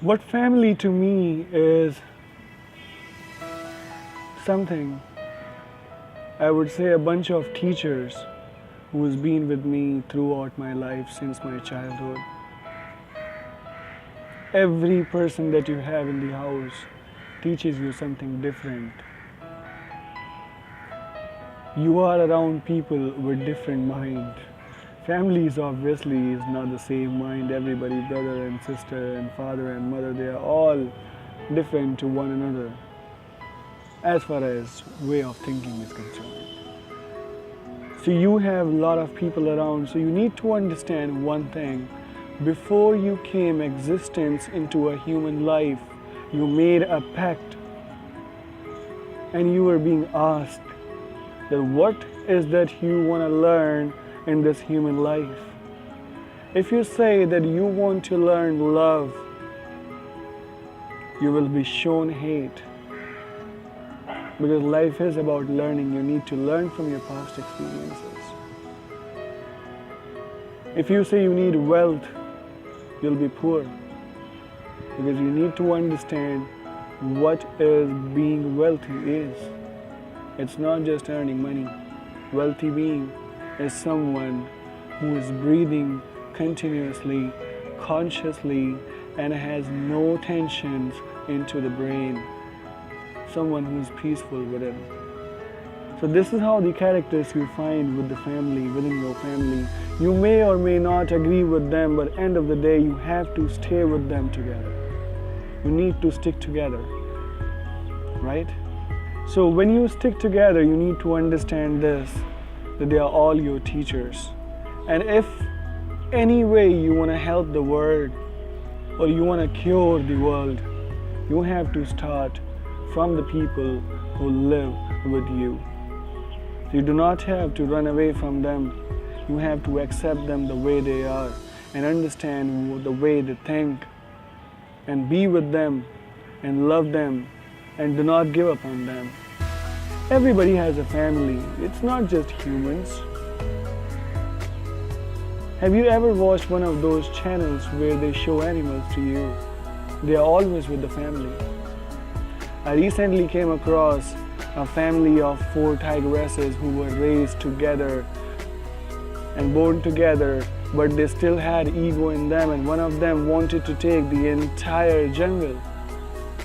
What family to me is something, I would say, a bunch of teachers who's been with me throughout my life since my childhood. Every person that you have in the house teaches you something different. You are around people with different mind. Families obviously is not the same mind. Everybody, brother and sister and father and mother, they are all different to one another as far as way of thinking is concerned. So you have a lot of people around, so you need to understand one thing. Before you came existence into a human life, you made a pact and you were being asked that what is that you want to learn in this human life. If you say that you want to learn love, you will be shown hate. Because life is about learning. You need to learn from your past experiences. If you say you need wealth, you'll be poor. Because you need to understand what is being wealthy is. It's not just earning money. Wealthy being is someone who is breathing continuously, consciously, and has no tensions into the brain. Someone who's peaceful within. So this is how the characters you find with the family, within your family. You may or may not agree with them, but end of the day, you have to stay with them together. You need to stick together, right? So when you stick together, you need to understand this, that they are all your teachers. And if any way you want to help the world or you want to cure the world, you have to start from the people who live with you. You do not have to run away from them. You have to accept them the way they are and understand the way they think and be with them and love them and do not give up on them. Everybody has a family. It's not just humans. Have you ever watched one of those channels where they show animals to you? They are always with the family. I recently came across a family of 4 tigresses who were raised together and born together, but they still had ego in them, and one of them wanted to take the entire jungle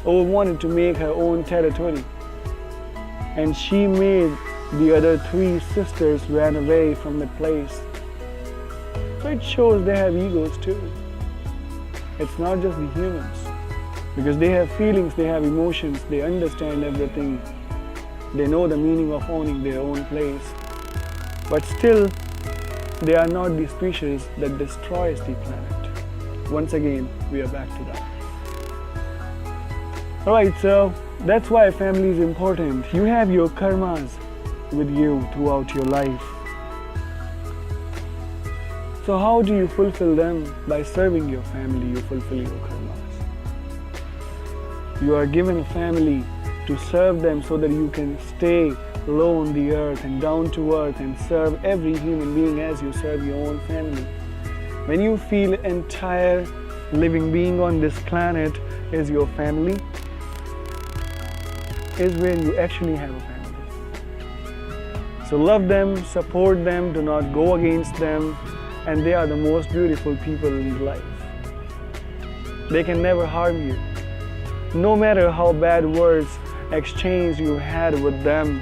or wanted to make her own territory. And she made the other 3 sisters ran away from the place. So it shows they have egos too. It's not just the humans. Because they have feelings, they have emotions, they understand everything. They know the meaning of owning their own place. But still, they are not the species that destroys the planet. Once again, we are back to that. Alright, so that's why family is important. You have your karmas with you throughout your life. So how do you fulfill them? By serving your family, you fulfill your karmas. You are given a family to serve them so that you can stay low on the earth and down to earth and serve every human being as you serve your own family. When you feel entire living being on this planet is your family, is where you actually have a family. So love them, support them, do not go against them, and they are the most beautiful people in life. They can never harm you. No matter how bad words exchange you had with them,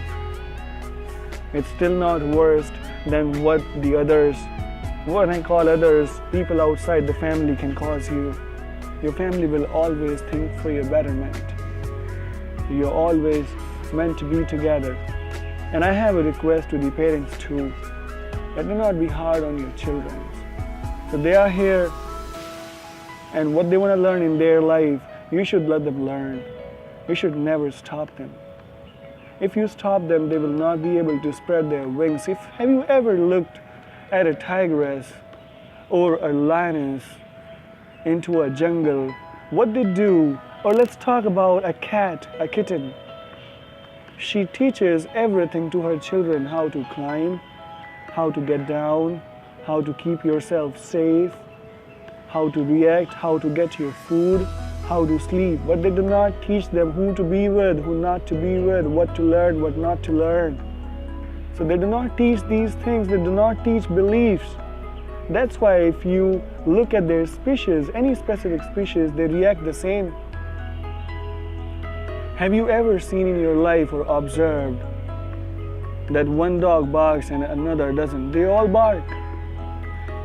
it's still not worse than what the others, what I call others, people outside the family can cause you. Your family will always think for your betterment. You're always meant to be together. And I have a request to the parents too, that do not be hard on your children. So they are here, and what they want to learn in their life, you should let them learn. You should never stop them. If you stop them, they will not be able to spread their wings. Have you ever looked at a tigress or a lioness into a jungle? What they do, or let's talk about a cat, a kitten. She teaches everything to her children: how to climb, how to get down, how to keep yourself safe, how to react, how to get your food, how to sleep, but they do not teach them who to be with, who not to be with, what to learn, what not to learn. So they do not teach these things, they do not teach beliefs. That's why if you look at their species, any specific species, they react the same. Have you ever seen in your life or observed that one dog barks and another doesn't? They all bark.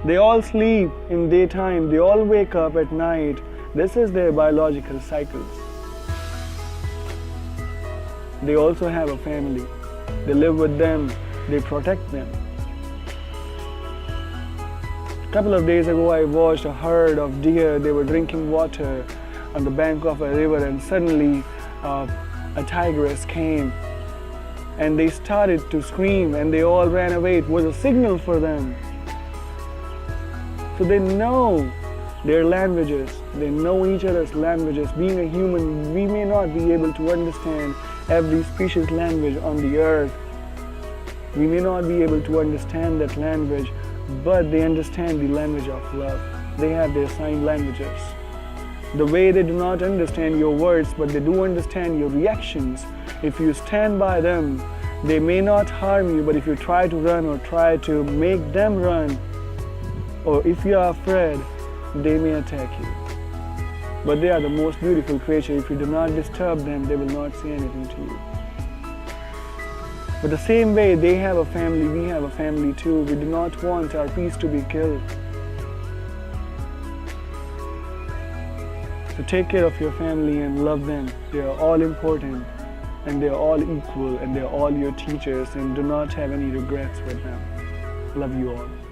They all sleep in daytime, they all wake up at night. This is their biological cycles. They also have a family. They live with them, they protect them. A couple of days ago, I watched a herd of deer. They were drinking water on the bank of a river, and suddenly a tigress came and they started to scream and they all ran away. It was a signal for them. So they know their languages, they know each other's languages. Being a human, we may not be able to understand every species' language on the earth. We may not be able to understand that language, but they understand the language of love. They have their sign languages. The way they do not understand your words, but they do understand your reactions. If you stand by them, they may not harm you, but if you try to run or try to make them run, or if you are afraid, they may attack you. But they are the most beautiful creature. If you do not disturb them, they will not say anything to you. But the same way they have a family, we have a family too. We do not want our peace to be killed. So take care of your family and love them. They are all important and they are all equal and they are all your teachers, and do not have any regrets with them. Love you all.